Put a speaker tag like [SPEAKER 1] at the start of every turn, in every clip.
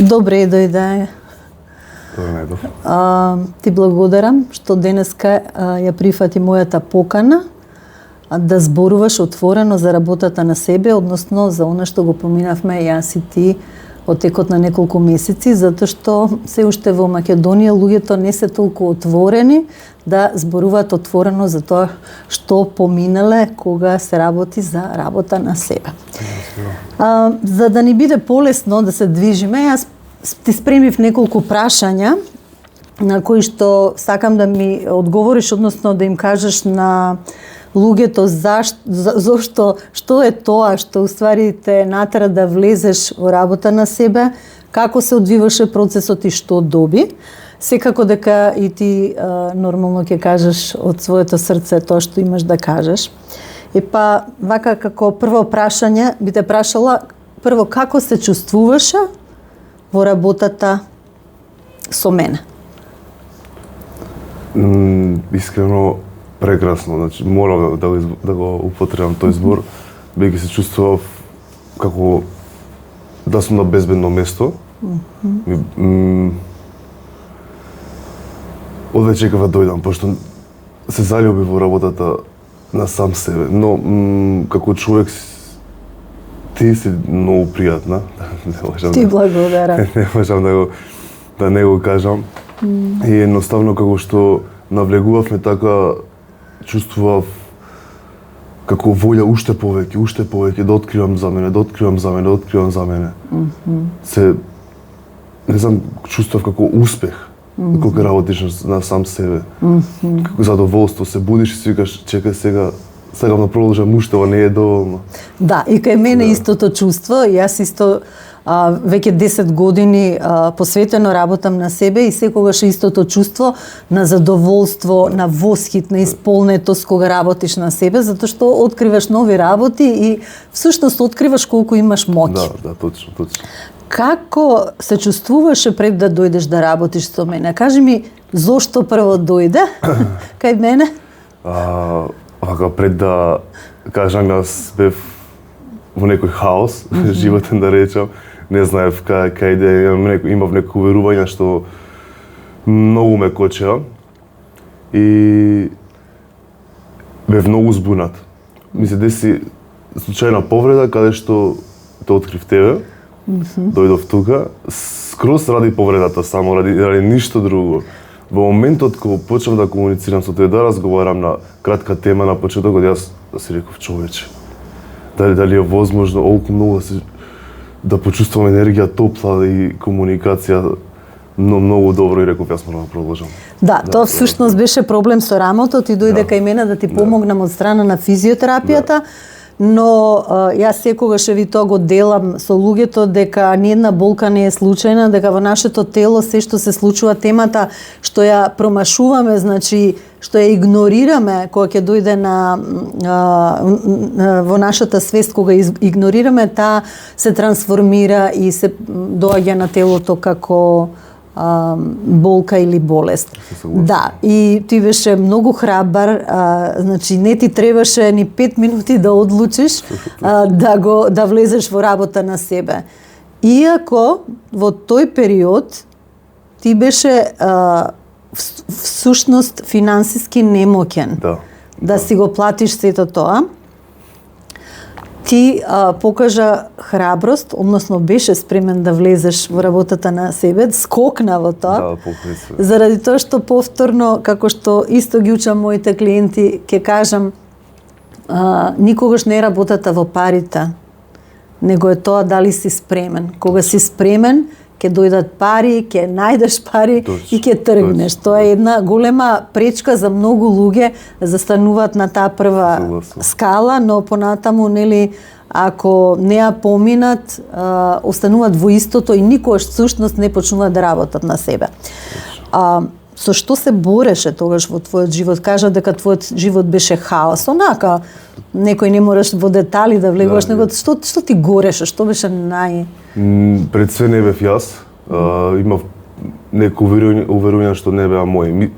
[SPEAKER 1] Добре дојде. Ти благодарам што денеска ја прифати мојата покана да зборуваш отворено за работата на себе, односно за она што го поминавме јас и ти од текот на неколку месеци, затоа што се уште во Македонија луѓето не се толку отворени да зборуваат отворено за тоа што поминале кога се работи за работа на себе. За да ни биде полесно да се движиме, јас ти спремив неколку прашања на кои што сакам да ми одговориш, односно да им кажеш на луѓето зошто, што е тоа што уствари те натера да влезеш во работа на себе, како се одвиваше процесот и што доби. Секако дека и ти нормално ќе кажеш од своето срце тоа што имаш да кажеш. Па, вака како прво прашање би те прашала прво како се чувствуваше во работата со мене?
[SPEAKER 2] Искрено прекрасно, значи морам да го употребам тој збор, бидејќи се чувствував како да сум на безбедно место. Одве чекав да дојдам, пошто се залюби во работата на сам себе, но како човек ти си многу пријатна.
[SPEAKER 1] Ти благодарам.
[SPEAKER 2] Не можам да не го кажам. И едноставно како што навлегувавме така чувствував како волја уште повеќе да откривам за мене. Се не знам, чувствував како успех кога работиш на сам себе. Како задоволство, се будиш и си викаш чекај сега сакам да продолжам уште, ова не е доволно.
[SPEAKER 1] Да, и кај мене истото чувство, јас исто веќе 10 години посветено работам на себе и секогаш истото чувство на задоволство, на восхит, на исполнетост кога работиш на себе, затоа што откриваш нови работи и всушност откриваш колку имаш моќ.
[SPEAKER 2] Да, точно.
[SPEAKER 1] Како се чувствуваше пред да дојдеш да работиш со мене? Кажи ми, зошто прво дојде кај мене?
[SPEAKER 2] Пред да кажам, јас бев во некој хаос, животен да речам, не знаев кај да имав некој уверување што многу ме кочеа и бев многу збунат. Ми се деси случајна повреда каде што те открив тебе, дојдов тука, скроз ради повредата само, ради ништо друго. Во моментот кога почнав да комуницирам со тебе, да разговарам на кратка тема на почетокот, јас да си реков човече, дали е возможно олку многу да почувствувам енергија топла и комуникација многу добро и реков јас морам да продолжам.
[SPEAKER 1] Да, тоа всушност беше проблем со рамото, ти дојде кај мене да ти помогнам од страна на физиотерапијата. Но јас секогаш ви тоа го делам со луѓето дека ниедна болка не е случајна, дека во нашето тело се што се случува темата што ја промашуваме, значи што ја игнорираме кога ќе дојде во нашата свест, кога игнорираме, таа се трансформира и се доаѓа на телото како болка или болест. Да, и ти беше многу храбар, значи не ти требаше ни 5 минути да одлучиш да влезеш во работа на себе. Иако во тој период ти беше всушност финансиски немоќен да си го платиш сето тоа. Ти покажа храброст, односно беше спремен да влезеш во работата на себе, скокна во тоа. Заради тоа што повторно, како што исто ги учам моите клиенти, ќе кажам, никогаш не е работата во парите, него е тоа дали си спремен. Кога си спремен, ќе дојдат пари, ќе најдеш пари и ќе тргнеш. Тоа е една голема пречка за многу луѓе да застануваат на таа прва скала, но понатаму, нели, ако не ја поминат, остануваат во истото и никогаш всушност не почнуваат да работат на себе. Со што се бореше тогаш во твојот живот? Кажа дека твојот живот беше хаос. Онака, некој не мораш во детали да влегуваш, него што ти гореше? Што беше
[SPEAKER 2] Пред све не бев јас. Имав некои уверувања што не беа мои.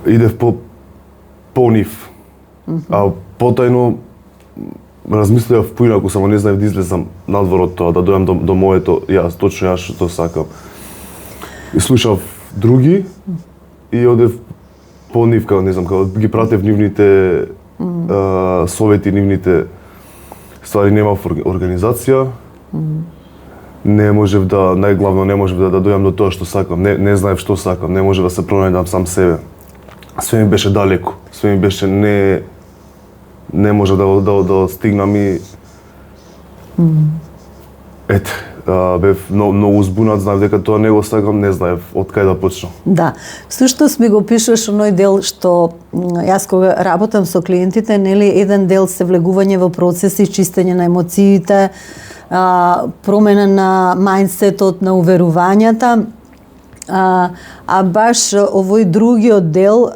[SPEAKER 2] Идев по нив. А потајно размислував поинаку, само не знаев да излезам надвор од тоа, да дојдам до моето јас, точно јас што сакам. И слушав други и одев по нив, не знам, како ги пратев нивните совети, нивните ствари, немав организација. Не можев да, најглавно не можев да дојдам до тоа што сакам. Не знаев што сакам, не можев да се пронајдам сам себе. Све ми беше далеку, све ми беше не може да стигнам и ете, бев многу збунат, знаев дека тоа не го сакам, не знаев од кај да почнам.
[SPEAKER 1] Да, всушност ми го пишуваш оној дел што јас кога работам со клиентите, нели еден дел се влегување во процеси, чистење на емоциите, промена на мајндсетот, на уверувањата, а баш овој другиот дел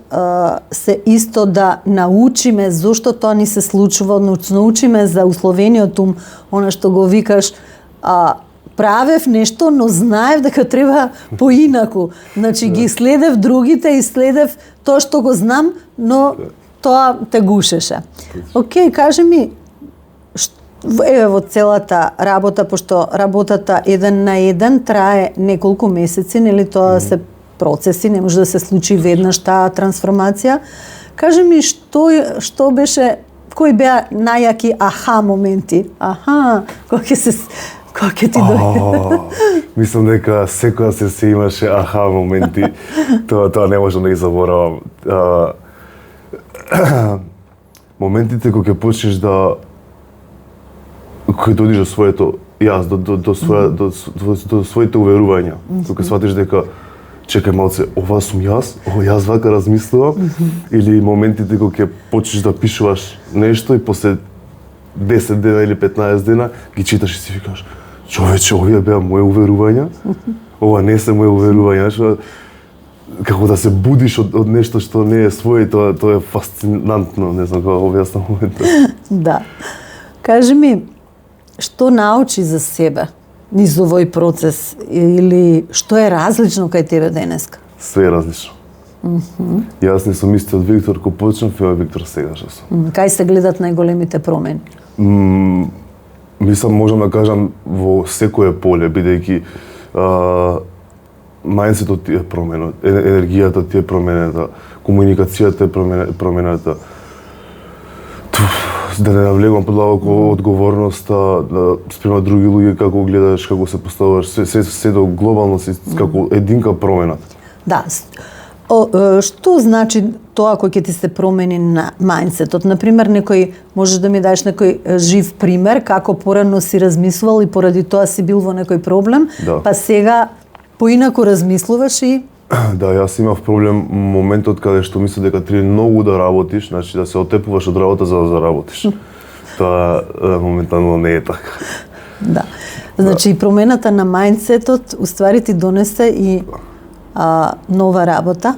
[SPEAKER 1] се исто да научиме зошто тоа ни се случува, научиме за условениот ум, она што го викаш, правев нешто, но знаев дека треба поинаку. Значи ги следев другите и следев тоа што го знам, но тоа те гушеше. Океј, кажи ми, еве во целата работа, пошто работата еден на еден трае неколку месеци, нели тоа се процеси, не може да се случи веднаш таа трансформација. Кажи ми што беше, кои беа најаки аха моменти? Кога ќе ти дојде?
[SPEAKER 2] Мислам дека секоја се имаше аха моменти. Тоа не можам да ги заборавам. Моментите кога ќе почнеш да кој дојдеш до своето јас, до своите уверувања, кога сватиш дека чекај малце, ова сум јас вака размислувам, или моментите кога ќе почнеш да пишуваш нешто и после 10 дена или 15 дена ги читаш и си викаш, човече, овие беа мои уверувања, ова не се мои уверувања, како да се будиш од нешто што не е своје, тоа е фасцинантно, не знам како објаснам моментот.
[SPEAKER 1] Да. Кажи ми, што научи за себе низ овој процес, или што е различно кај тебе денеска?
[SPEAKER 2] Све е различно. Јас не сум истиот Виктор кој почнав и овој Виктор сега што сум.
[SPEAKER 1] Кај се гледат најголемите промени?
[SPEAKER 2] Мислам, можам да кажам во секое поле, бидејќи мајндсетот ти е променет, енергијата ти е променета, комуникацијата е променета. Да не навлегувам подлабоко одговорноста спрема други луѓе, како гледаш, како се поставуваш, се до глобално си како единка променат.
[SPEAKER 1] Да. Што значи тоа кој ќе ти се промени на мајндсетот? Например, некој, можеш да ми дадеш некој жив пример како порано си размислувал и поради тоа си бил во некој проблем, па сега поинаку размислуваш и
[SPEAKER 2] Да, јас имав проблем моментот каде што мислев дека треба многу да работиш, значи да се отепуваш од работа за да заработиш. Тоа моментално не е така.
[SPEAKER 1] Да. Значи промената на мајндсетот уствари ти донесе и нова работа.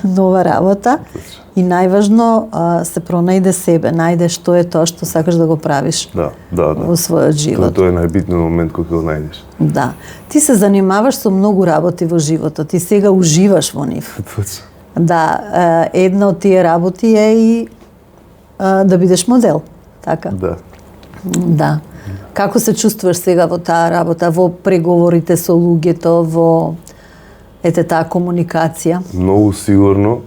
[SPEAKER 1] Нова работа.
[SPEAKER 2] Точно.
[SPEAKER 1] И најважно се пронајде себе, најде што е тоа што сакаш да го правиш.
[SPEAKER 2] Да.
[SPEAKER 1] Во својот живот.
[SPEAKER 2] Тоа е најбитниот момент кога го најдеш.
[SPEAKER 1] Да. Ти се занимаваш со многу работи во животот и сега уживаш во нив.
[SPEAKER 2] Точно.
[SPEAKER 1] Да, една од тие работи е и да бидеш модел, така?
[SPEAKER 2] Да.
[SPEAKER 1] Да. Како се чувствуваш сега во таа работа, во преговорите со луѓето, во таа комуникација?
[SPEAKER 2] Многу сигурно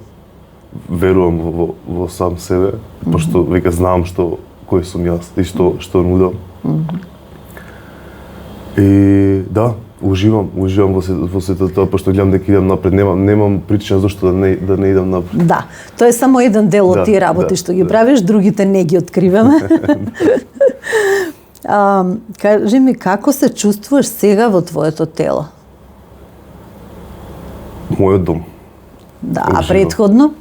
[SPEAKER 2] верувам во сам себе, пошто веќе знам кој сум јас и што нудам. И да, уживам во сето тоа, пошто гледам дека идам напред, немам причина зашто да не идам напред.
[SPEAKER 1] Да, тоа е само еден дел од тие работи што ги правиш, другите не ги откриваме. Кажи ми, како се чувствуваш сега во твоето тело?
[SPEAKER 2] Мојот дом.
[SPEAKER 1] Да, а претходно?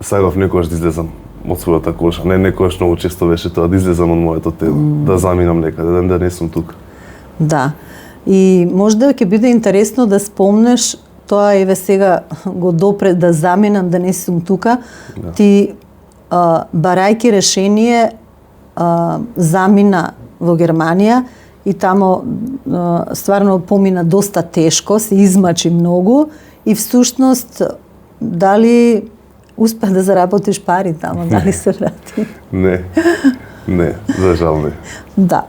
[SPEAKER 2] Сакав некогаш да излезам од својата коша. Не некогаш, многу често беше тоа, да излезам од моето тело, да заминам некаде, да не сум тука.
[SPEAKER 1] Да. И можда ќе биде интересно да спомнеш тоа, еве сега го допре да заминам, да не сум тука, да. Ти барајки решение замина во Германија и тамо стварно помина доста тешко, се измачи многу и всушност дали успеа да заработиш пари тамо, дали се врати?
[SPEAKER 2] Не. Не, за жал не.
[SPEAKER 1] Да.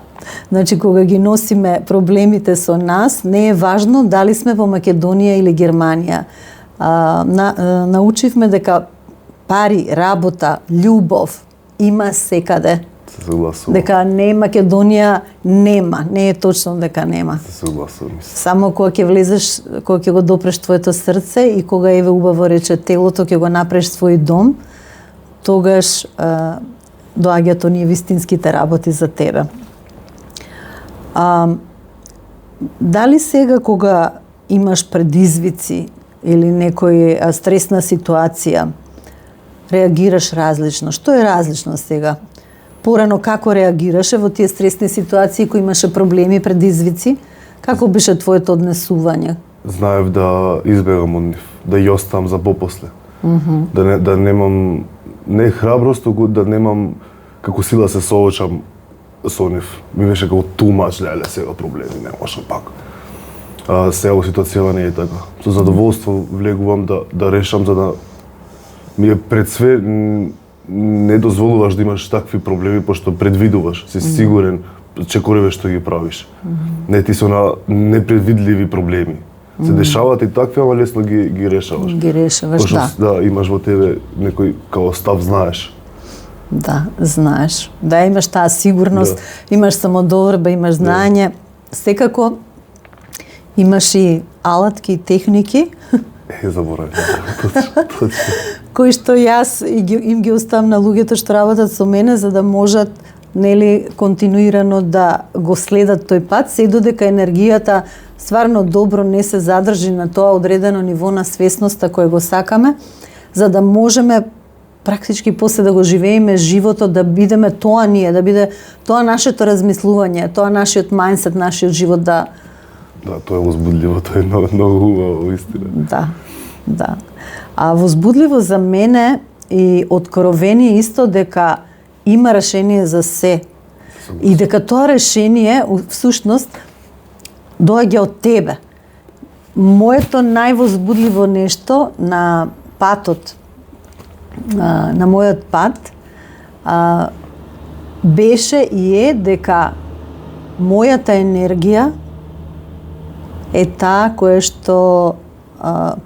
[SPEAKER 1] Значи, кога ги носиме проблемите со нас, не е важно дали сме во Македонија или Германија. Научивме дека пари, работа, љубов има секаде.
[SPEAKER 2] Се согласувам.
[SPEAKER 1] Дека не Македонија нема, не е точно дека нема.
[SPEAKER 2] Се согласувам.
[SPEAKER 1] Само кога ќе влезеш, кога ќе го допреш твоето срце и кога еве убаво рече телото ќе го направиш свој дом, тогаш доаѓаат оние вистинските работи за тебе. Дали сега кога имаш предизвици или некој стресна ситуација, реагираш различно? Што е различно сега? Порано како реагираше во тие стресни ситуации кои имаше проблеми, предизвици? Како беше твоето однесување?
[SPEAKER 2] Знаев да избегам од нив, да ја оставам за попосле. Да немам не храброст, туку да немам како сила се соочам со нив. Ми беше како too much, леле, сега проблеми, не можам пак. Сега во ситуацијава не е така. Со задоволство влегувам да решам, за да ми е пред све не дозволуваш да имаш такви проблеми, пошто предвидуваш, си сигурен, чекориве што ги правиш. Не ти се на непредвидливи проблеми. Се дешаваат и такви, ама лесно ги решаваш.
[SPEAKER 1] Ги решаваш,
[SPEAKER 2] пошто,
[SPEAKER 1] да.
[SPEAKER 2] Имаш во тебе некој као став, знаеш.
[SPEAKER 1] Да, знаеш. Да, имаш таа сигурност, имаш самодоверба, имаш знаење. Секако имаш и алатки и техники.
[SPEAKER 2] Заборавам. Точно.
[SPEAKER 1] Кои што јас им ги оставам на луѓето што работат со мене за да можат континуирано да го следат тој пат, се додека енергијата стварно добро не се задржи на тоа одредено ниво на свесноста кој го сакаме, за да можеме практички после да го живееме животот, да бидеме тоа ние, да биде тоа нашето размислување, тоа нашиот мајндсет, нашиот живот да...
[SPEAKER 2] Да, тоа е возбудливо, тоа е многу убаво, истина.
[SPEAKER 1] Да. А возбудливо за мене и откровение исто дека има решение за се. И дека тоа решение, всушност, доаѓа од тебе. Моето највозбудливо нешто на патот, на мојот пат, беше и е дека мојата енергија е таа која што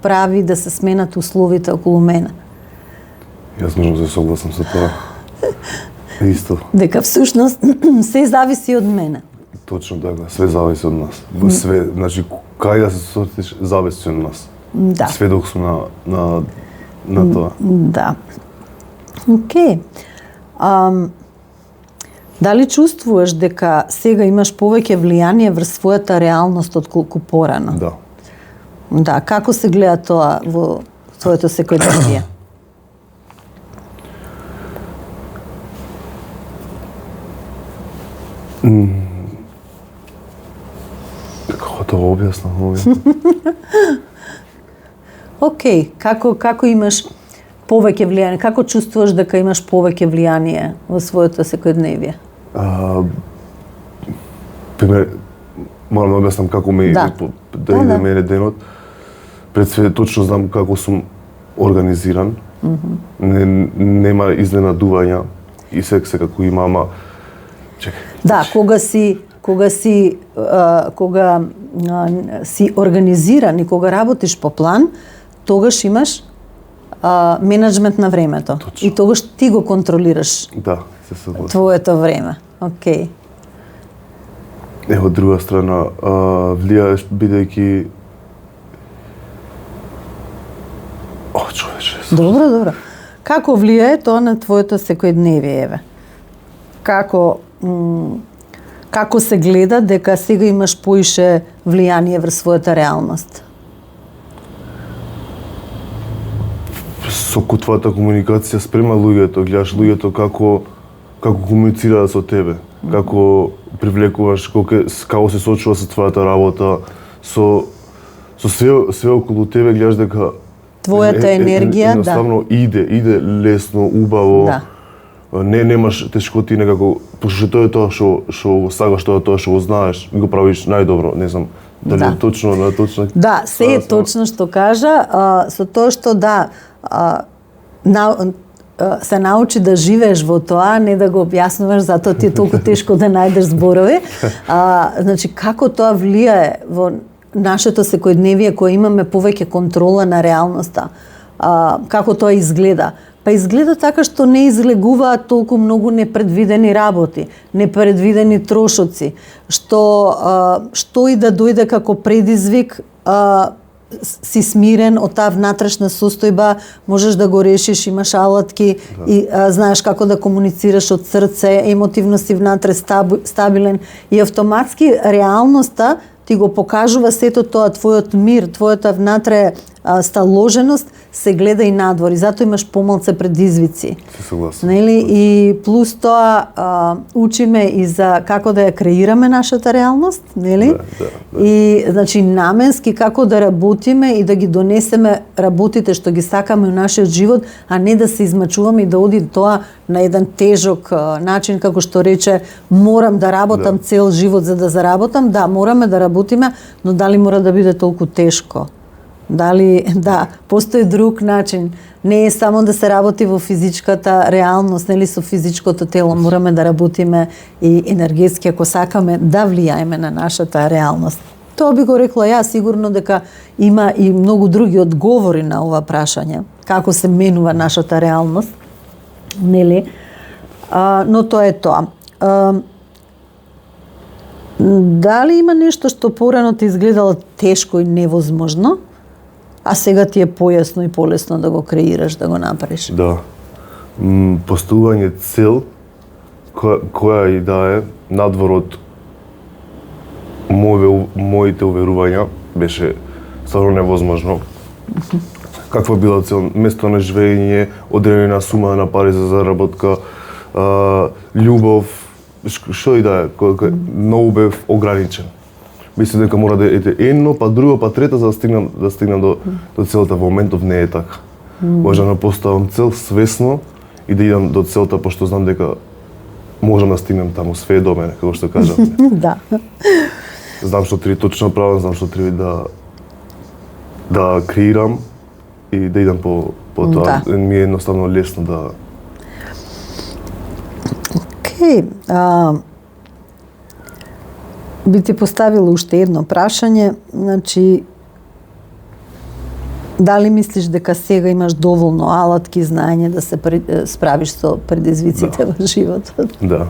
[SPEAKER 1] прави да се сменат условите околу мене.
[SPEAKER 2] Јас можам да се согласам со тоа. Исто.
[SPEAKER 1] Дека всушност се зависи од мене.
[SPEAKER 2] Точно така, све зависи од нас. Све, значи, кај да се сортиш, зависи од нас.
[SPEAKER 1] Да.
[SPEAKER 2] Сведок сум на тоа.
[SPEAKER 1] Да. Океј. Дали чувствуваш дека сега имаш повеќе влијание врз својата реалност отколку порано?
[SPEAKER 2] Да.
[SPEAKER 1] Да, како се гледа тоа во твоето секојдневие?
[SPEAKER 2] Како да го објаснам овие?
[SPEAKER 1] Океј, како имаш повеќе влијание? Како чувствуваш дека имаш повеќе влијание во своето секојдневие?
[SPEAKER 2] Пример, морам да објаснам како да иде мене денот. Пред све точно знам како сум организиран. Нема изненадувања и секако има, ама чекај.
[SPEAKER 1] Да, кога си организиран и кога работиш по план, тогаш имаш менеджмент на времето.
[SPEAKER 2] Точно.
[SPEAKER 1] И тогаш ти го контролираш.
[SPEAKER 2] Да, се согласувам.
[SPEAKER 1] Твоето време. Океј.
[SPEAKER 2] Од друга страна, влијаеш бидејќи човече.
[SPEAKER 1] Добро. Како влијае тоа на твоето секојдневие, еве? Како се гледа дека сега имаш поише влијание врз својата реалност?
[SPEAKER 2] Со твојата комуникација спрема луѓето, гледаш луѓето како комуницираат со тебе, како привлекуваш, како се сочува со твојата работа, со све околу тебе, гледаш дека
[SPEAKER 1] твојата енергија,
[SPEAKER 2] едноставно иде лесно, убаво. Да. Немаш тешкоти некако, пошто тоа е тоа што го сакаш, тоа е тоа што го знаеш, го правиш најдобро, не знам дали е точно.
[SPEAKER 1] Да, се е точно што кажа, со тоа што се научи да живееш во тоа, не да го објаснуваш, затоа ти е толку тешко да најдеш зборови. Значи, како тоа влијае во нашето секојдневие кое имаме повеќе контрола на реалноста? Како тоа изгледа? Па изгледа така што не излегуваат толку многу непредвидени работи, непредвидени трошоци, што и да дојде како предизвик, си смирен од таа внатрешна состојба, можеш да го решиш, имаш алатки и знаеш како да комуницираш од срце, емотивно си внатре стабилен и автоматски реалноста ти го покажува сето тоа, твојот мир, твојата внатре сталоженост се гледа и надвор и затоа имаш помалце предизвици.
[SPEAKER 2] Се согласен.
[SPEAKER 1] Нели? И плюс тоа учиме и за како да ја креираме нашата реалност, нели?
[SPEAKER 2] Да.
[SPEAKER 1] И значи наменски како да работиме и да ги донесеме работите што ги сакаме во нашиот живот, а не да се измачуваме и да оди тоа на еден тежок начин, како што рече, морам да работам цел живот за да заработам. Да, мораме да работиме, но дали мора да биде толку тешко? Дали, постои друг начин. Не е само да се работи во физичката реалност, нели, со физичкото тело. Мораме да работиме и енергетски, ако сакаме да влијаеме на нашата реалност. Тоа би го рекла јас, сигурно дека има и многу други одговори на ова прашање. Како се менува нашата реалност, нели? Но тоа е тоа. Дали има нешто што порано ти изгледало тешко и невозможно, а сега ти е појасно и полесно да го креираш, да го направиш?
[SPEAKER 2] Да. Поставување цел која и да е надвор од моите уверувања беше стварно невозможно. Каква била цел? Место на живење, одредена сума на пари за заработка, љубов, што и да е, многу бев ограничен. Мислам дека мора да ете едно, па друго, па трето за да стигнам до целта. Во моментов не е така. Можам да поставам цел свесно и да идам до целта, пошто знам дека можам да стигнем таму, све е до мене, како што кажавме.
[SPEAKER 1] Да.
[SPEAKER 2] Знам што треба точно правам, знам што треба да креирам и да идам по тоа. Ми е едноставно лесно да...
[SPEAKER 1] Океј. Би ти поставила уште едно прашање, значи, дали мислиш дека сега имаш доволно алатки, знаење да се справиш со предизвиците во животот?
[SPEAKER 2] Да.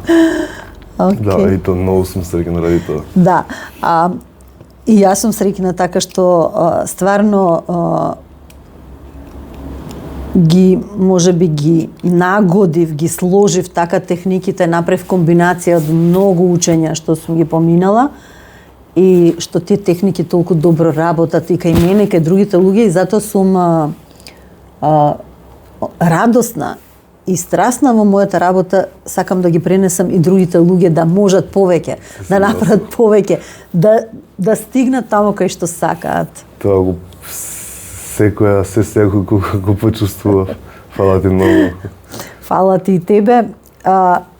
[SPEAKER 1] Okay.
[SPEAKER 2] Да, и тоа многу сум среќна ради тоа.
[SPEAKER 1] Да, и јас сум среќна така што стварно можеби ги нагодив, ги сложив така техниките, направив комбинација од многу учења што сум ги поминала и што тие техники толку добро работат и кај мене, и кај другите луѓе и затоа сум радосна и страстна во мојата работа, сакам да ги пренесам и другите луѓе да можат повеќе, да направат повеќе, да стигнат таму кај што сакаат.
[SPEAKER 2] Тоа го секој го почувствував. Фала ти многу.
[SPEAKER 1] Фала ти и тебе.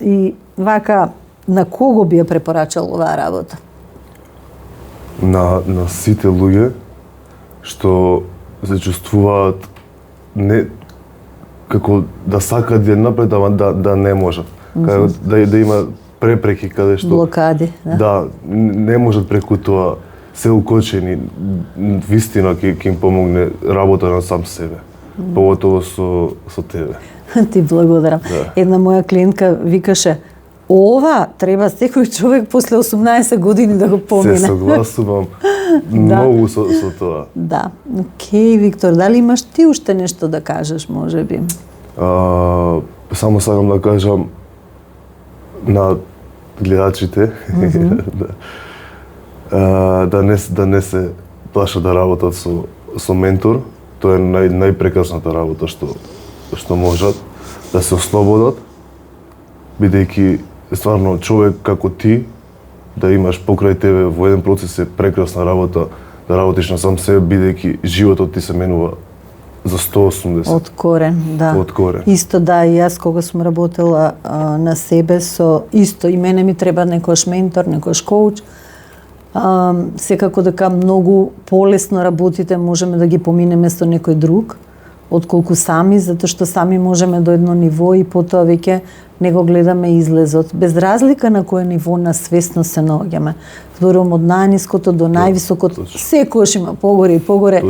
[SPEAKER 1] И вака, на кого би ја препорачал оваа работа?
[SPEAKER 2] На сите луѓе што се чувствуваат не како да сакаат да напред, ама да не можат. Да има препреки каде што
[SPEAKER 1] блокади,
[SPEAKER 2] да, не можат преку тоа, се укочени, вистина ќе им помогне работа на сам себе. Поготово со тебе.
[SPEAKER 1] Ти благодарам. Да. Една моја клиентка викаше: ова треба секој човек после 18 години да го помине.
[SPEAKER 2] Се согласувам многу со тоа.
[SPEAKER 1] Да. Океј, Виктор, дали имаш ти уште нешто да кажеш, можеби?
[SPEAKER 2] Само сакам да кажам на гледачите да не се плашат да работат со ментор. Тоа е најпрекрасната работа што можат, да се ослободат, бидејќи стварно човек како ти, да имаш покрај тебе во еден процес е прекрасна работа, да работиш на сам себе, бидејќи животот ти се менува за 180.
[SPEAKER 1] Од корен, да.
[SPEAKER 2] Од корен.
[SPEAKER 1] Исто да, и јас кога сум работела на себе со исто и мене ми треба некојаш ментор, некојаш коуч. Секако дека многу полесно работите можеме да ги поминеме со некој друг, отколку сами, затоа што сами можеме до едно ниво и потоа веќе не го гледаме излезот. Без разлика на кое ниво на свесност се наоѓаме. Зборувам од најниското до највисокото, секојаш има погоре и погоре.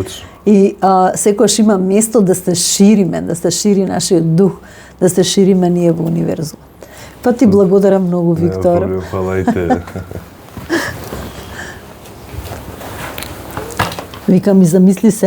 [SPEAKER 1] И секојаш има место да се шириме, да се шири нашиот дух, да се шириме ние во универзумот. Па ти благодарам многу, Виктор.
[SPEAKER 2] Хвала и тебе.
[SPEAKER 1] Викам и замисли се